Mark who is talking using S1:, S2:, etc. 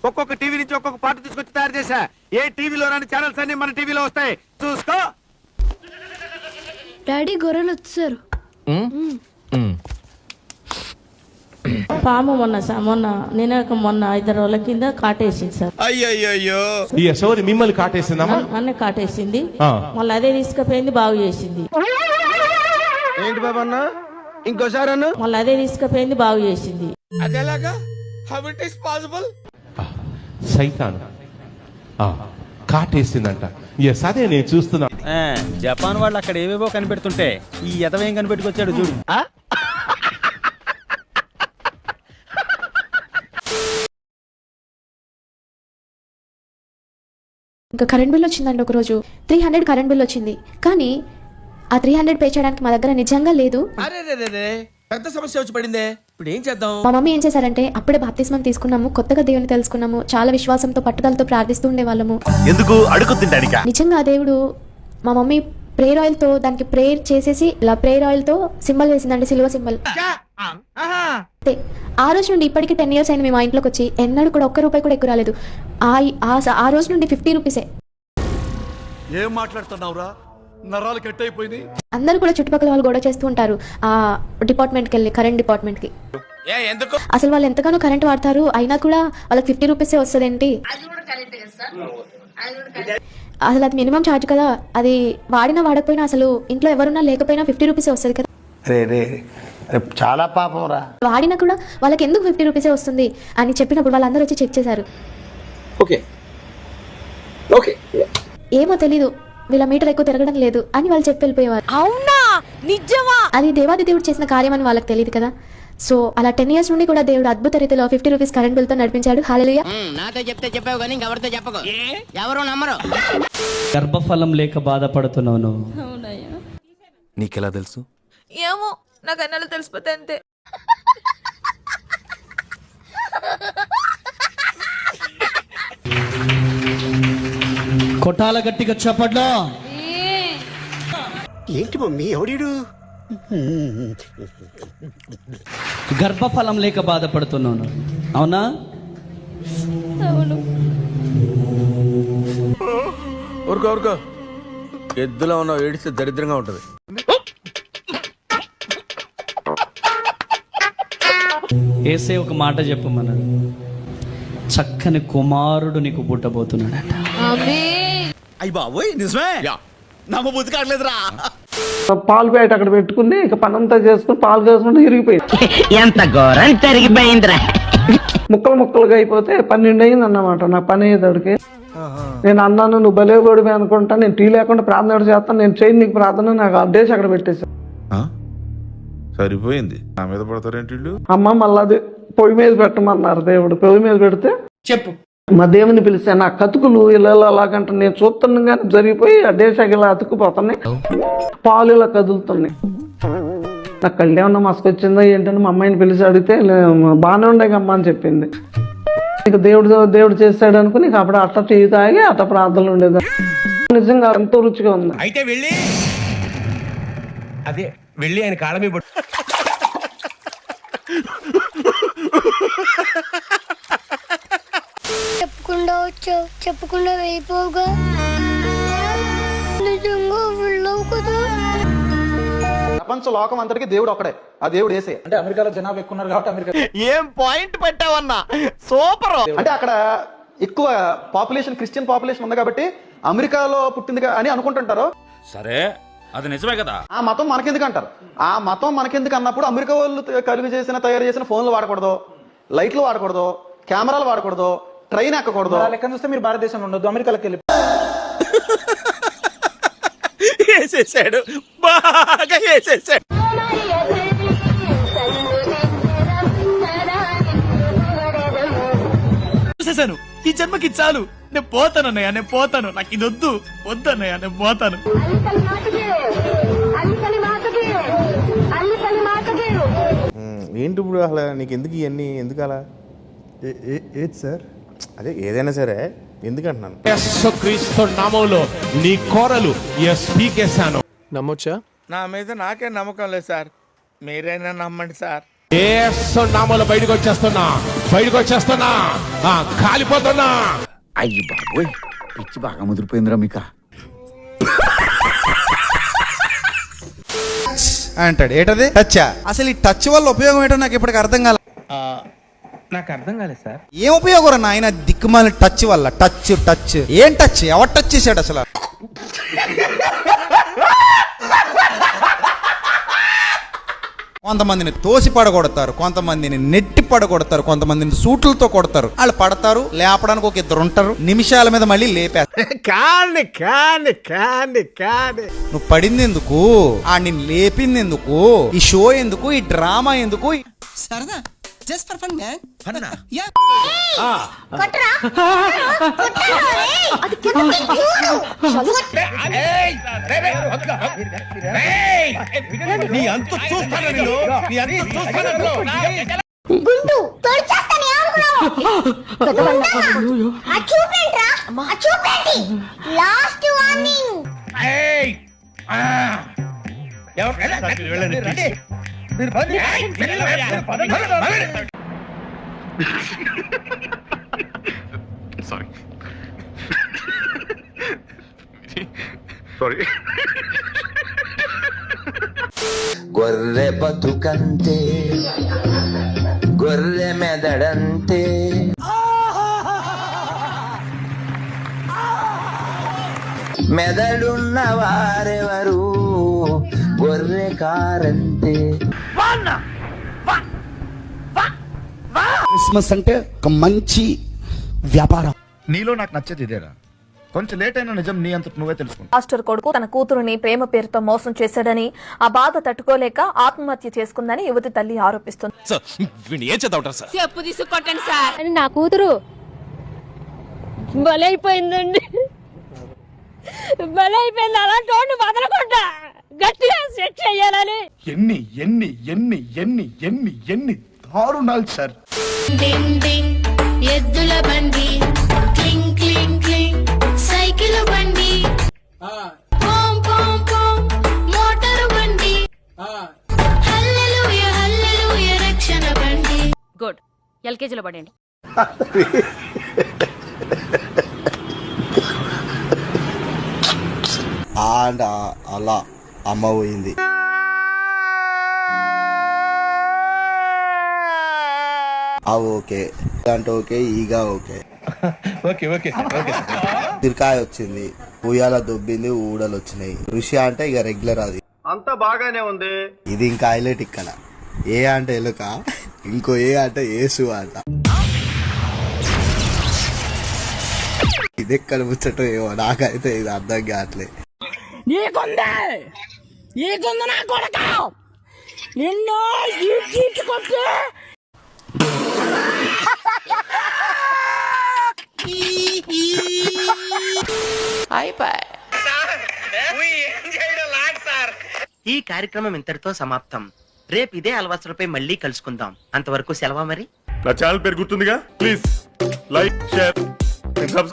S1: ఒక్కొక్క టీవీ నుంచి ఒక్కొక్క పాట తీసుకొచ్చి తయారు చేశా. ఏ టీవీలో రాని ఛానల్స్ అన్ని మన టీవీలో వస్తాయి, చూసుకో.
S2: డాడీ గొర్రెలు వచ్చారు.
S3: పాము మొన్న 5 రోజుల కింద కాటేసింది సార్.
S4: అయ్యో
S5: మిమ్మల్ని కాటేసిందమ్మా?
S3: అన్నీ కాటేసింది. మళ్ళీ అదే తీసుకుపోయింది, బాగు చేసింది.
S1: ఏంటి బాబా అన్న, ఇంకోసారి అన్న.
S3: మళ్ళీ అదే తీసుకుపోయింది, బాగు చేసింది.
S4: అదేలాగా? How it is possible?
S5: సైతాన్ కాటేసిందంట. ఎస్, అదే నేను చూస్తున్నా.
S6: జపాన్ వాళ్ళు అక్కడ ఏవేవో కనిపెడుతుంటే ఈ ఎదవేం కనిపెట్టుకొచ్చాడు చూడు.
S2: ఇంకా కరెంట్ బిల్ వచ్చిందండి. ఒకరోజు 300 కరెంట్ బిల్ వచ్చింది. కానీ ఆ 300 పే చేయడానికి మా దగ్గర నిజంగా లేదు.
S4: పెద్ద సమస్య వచ్చి పడిందే, ఇప్పుడు ఏం చేద్దాం?
S2: మా మమ్మీ ఏం చేశారంటే, అప్పుడే బాప్తిస్మం తీసుకున్నాము, కొత్తగా దేవుని తెలుసుకున్నాము, చాలా విశ్వాసంతో పట్టుదలతో ప్రార్థిస్తూ ఉండేవాళ్ళము.
S1: ఎందుకు అడుగుతుంటాడిక?
S2: నిజంగా ఆ దేవుడు మా మమ్మీ ప్రేయర్ ఆయిల్ తో దానికి ప్రేయర్ చేసేసి ఇలా ప్రేయర్ ఆయిల్ తో సింబల్ వేసిందండి, సిల్వర్ సింబల్. ఆ రోజు నుండి ఇప్పటికి 10 years అయింది మేము ఆ ఇంట్లోకి వచ్చి. ఎన్నడూ కూడా ₹1 కూడా ఎక్కువ రాలేదు. ఆ రోజు నుండి 50 రూపీసే.
S1: ఏం మాట్లాడుతున్నావురా, నరాలు కట్ అయిపోయింది.
S2: అందరూ కూడా చుట్టుపక్కల వాళ్ళు గొడవ చేస్తూ ఉంటారు ఆ డిపార్ట్మెంట్కి వెళ్ళి, కరెంట్ డిపార్ట్మెంట్ కి. అసలు వాళ్ళు ఎంతగానో కరెంట్ వాడతారు, అయినా కూడా వాళ్ళకి 50 రూపీసే వస్తుంది ఏంటి? అసలు అది మినిమం ఛార్జ్ కదా. అది వాడినా వాడకపోయినా, అసలు ఇంట్లో ఎవరున్నా లేకపోయినా 50 రూపీసే వస్తుంది కదా.
S1: చాలా పాపం రా.
S2: వాడినా కూడా వాళ్ళకి ఎందుకు 50 రూపీసే వస్తుంది అని చెప్పినప్పుడు వాళ్ళందరూ వచ్చి చెక్ చేశారు. ఏమో తెలీదు, వీళ్ళ మీటర్ ఎక్కువ తిరగడం లేదు అని వాళ్ళు చెప్పి వెళ్ళిపోయేవారు.
S7: అవునా, నిజమా?
S2: అది దేవాది దేవుడు చేసిన కార్యం అని వాళ్ళకి తెలియదు కదా. సో అలా 10 years నుండి కూడా దేవుడు అద్భుత రీతిలో 50 రూపీస్ కరెంట్ బిల్ తో నడిపించాడు. హల్లెలూయా.
S8: నాతో చెప్తే చెప్పావు కానీ ఇంకెవరితో చెప్పకు, ఎవరు నమ్మరు.
S6: గర్భఫలం లేక బాధపడుతున్నావు.
S4: నీకెలా తెలుసు?
S7: ఏమో, నాకు అన్నలు తెలిసిపోతే అంతే.
S6: కొట్టాల గట్టిగా చెప్పడ్లో.
S1: ఏంటి మమ్మీ ఎవడీడు?
S6: గర్భఫలం లేక బాధపడుతున్నాను, అవునా?
S7: అవును.
S4: ఊరుకో ఎద్దులో ఉన్నావు, ఏడిస్తే దరిద్రంగా ఉంటది.
S6: ఏసే ఒక మాట చెప్పమన్నాడు, చక్కని కుమారుడు నీకు పుట్టబోతున్నాడట.
S4: అయ్య బాబోయ్, నిజమే? నమ్మ బుద్ధి కావట్లేదురా.
S9: పాలు పేట అక్కడ పెట్టుకుని ఇక పనంతా చేసుకుని పాలు చేసుకుంటే ఇరిగిపోయింది.
S8: ఎంత ఘోరం జరిగిపోయిందిరా.
S9: ముక్కలుగా అయిపోతే 12 అయింది అన్నమాట నాకు పని అయ్యేదాడికి. నేను అన్నాను, నువ్వు బలేగోడివి అనుకుంటా, నేను టీ లేకుండా ప్రార్థన చేస్తాను, నేను చేయను నీకు ప్రార్థన, నాకు అప్డేట్స్ అక్కడ పెట్టేశాను.
S4: సరిపోయింది, నా మీద పడతారేంటి?
S9: అమ్మ మళ్ళీ అది పొయ్యి మీద పెట్టమన్నారు. దేవుడు పొయ్యి మీద పెడితే
S6: చెప్పు,
S9: మా దేవుని పిలిస్తే నా కతుకులు ఇలా అలాగంటే నేను చూస్తున్నా కానీ జరిగిపోయి ఆ డేసాకి ఇలా అతుక్కుపోతున్నాయి, పాలు ఇలా కదులుతున్నాయి. నాకు కళ్ళు ఏమన్నా మసుకొచ్చిందా ఏంటని మా అమ్మాయిని పిలిచి అడిగితే బాగానే ఉండేగమ్మా అని చెప్పింది. నీకు దేవుడు చేస్తాడు అనుకుని నీకు అప్పుడు అట్ట టీ తాగి అట్ట ప్రార్థనలు ఉండేది. నిజంగా ఎంతో రుచిగా ఉంది.
S1: అయితే వెళ్ళి ఆయన కాళ్ళ మీద
S2: చెప్పకుండా వచ్చావు, చెప్పకుండా వెళ్ళిపోగా. నిజంగా వెళ్ళవు కదా.
S10: ప్రపంచ లోకం అంతటికి దేవుడు ఒకడే, ఆ దేవుడు ఏసే. అంటే అమెరికాలో జనాభా ఎక్కువ ఉన్నారు కాబట్టి అమెరికా.
S1: ఏం పాయింట్ పెట్టావన్నా, సూపర్.
S10: అంటే అక్కడ ఎక్కువ పాపులేషన్, క్రిస్టియన్ పాపులేషన్ ఉంది కాబట్టి అమెరికాలో పుట్టింది అని అనుకుంటుంటారు.
S6: సరే అది నిజమే కదా.
S10: ఆ మతం మనకెందుకు అంటారు. ఆ మతం మనకెందుకు అన్నప్పుడు అమెరికా వాళ్ళు తయారు చేసిన ఫోన్లు వాడకూడదు, లైట్లు వాడకూడదు, కెమెరాలు వాడకూడదు, ట్రైన్ ఎక్కకూడదు. లెక్క చూస్తే మీరు భారతదేశంలో ఉండొద్దు, అమెరికాలోకి వెళ్ళి.
S4: వేసేసాడు, బాగా వేసేసాడు. చూసేసాను, ఈ జన్మకి చాలు, నేను పోతాను అన్నయ్య, నేను పోతాను, నాకు ఇది వద్దన్నయ్య, నేను పోతాను.
S11: ఏంటి ఇప్పుడు అసలు నీకు ఎందుకు ఇవన్నీ, ఎందుకు అలా?
S10: ఏది సార్?
S11: అదే ఏదైనా సరే ఎందుకు అంటున్నాను.
S5: యేసుక్రీస్తు నామములో నీ కోరలు పీకేశాను.
S10: నమ్మొచ్చా?
S4: నా మీద నాకే నమ్మకం లేదు సార్, మీరైనా నమ్మండి సార్.
S5: యేసు నామములో బయటకు వచ్చేస్తున్నా. బయటకు వచ్చేస్తున్నా, కాలిపోతున్నా.
S1: అయ్యి బాబోయ్, పిచ్చి బాగా ముదిరిపోయిందిరా మీకా.
S11: అంటాడు ఏటది టచ్. అసలు ఈ టచ్ వల్ల ఉపయోగం ఏంటో నాకు ఇప్పటికి అర్థం కాల.
S6: నాకు అర్థం కాలేదు సార్.
S11: ఏం ఉపయోగం రా నాయన దిక్కుమాలిన టచ్ వల్ల? టచ్ టచ్ ఏం టచ్? ఎవరు టచ్ చేశాడు అసలు? కొంతమందిని తోసి పడగొడతారు, కొంతమందిని నెట్టి పడగొడతారు, కొంతమందిని సూట్లతో కొడతారు. వాళ్ళు పడతారు, లేపడానికి ఒక ఇద్దరు ఉంటారు, నిమిషాల మీద మళ్ళీ లేపేస్తారు. నువ్వు పడింది ఎందుకు? నిన్ను లేపింది ఎందుకు? ఈ షో ఎందుకు? ఈ డ్రామా ఎందుకు?
S8: సరదా జస్ట్ ఫర్ ఫన్
S2: గుండు తోడిచేస్తాను చూపేంటి లాస్ట్ వార్నింగ్.
S1: గొర్రె బతుకంతే, గొర్రె మెదడంతే. మెదడున్న వారెవరు? గొర్రె కారంతే.
S6: క్రిస్మస్ అంటే ఒక మంచి వ్యాపారం.
S1: నీలో నాకు నచ్చేది ఇదేరా, కొంచెం లేట్ అయినా నిజం నీ అంత నువ్వే తెలుసుకుంటా.
S7: మాస్టర్ కొడుకు తన కూతురుని ప్రేమ పేరుతో మోసం చేశాడని, ఆ బాధ తట్టుకోలేక ఆత్మహత్య చేసుకుందని యువతి తల్లి ఆరోపిస్తుంది.
S8: చెప్పు తీసుకొట్టండి సార్.
S2: అని నా కూతురు బలైపోయిందండి, బలైపోయింది. అలాంటి వాడిని వదలకుండా గట్టిగా సెట్ చేయాలని.
S1: ఎన్ని ఎన్ని ఎన్ని ఎన్ని ఎన్ని ఎన్ని దారుణాలు సార్.
S2: ఎద్దుల బండి క్లింగ్ క్లింగ్ క్లింగ్, సైకిల్ బండి పోం పోం పోం, మోటారు బండి హల్లెలూయా హల్లెలూయా రక్షణ బండి.
S7: గుడ్, ఎల్కేజీలో పడండి.
S11: అలా అమ్మ పోయింది. ఓకే అంటే ఓకే, ఈగా ఓకే, తిరకాయ వచ్చింది, ఉయ్యాల దొబ్బింది, ఊడలు వచ్చినాయి. ఋషి అంటే ఇక రెగ్యులర్. అది
S10: అంతా బాగానే ఉంది.
S11: ఇది ఇంకా హైలైట్. ఇక్కడ ఏ అంటే ఎలుక, ఇంకో ఏ అంటే ఏసు అంట. ఇది ఎక్కడ ముచ్చటో ఏమో నాకైతే ఇది అర్థం కావట్లే.
S3: నా కొడక నిన్ను కొట్టి
S8: ఈ కార్యక్రమం ఇంతటితో సమాప్తం. రేపు ఇదే అలవాసులపై మళ్ళీ కలుసుకుందాం. అంతవరకు సెలవా మరి.
S1: నా ఛానల్ పేరు గుర్తుందిగా, ప్లీజ్ లైక్, షేర్, సబ్స్క్రైబ్.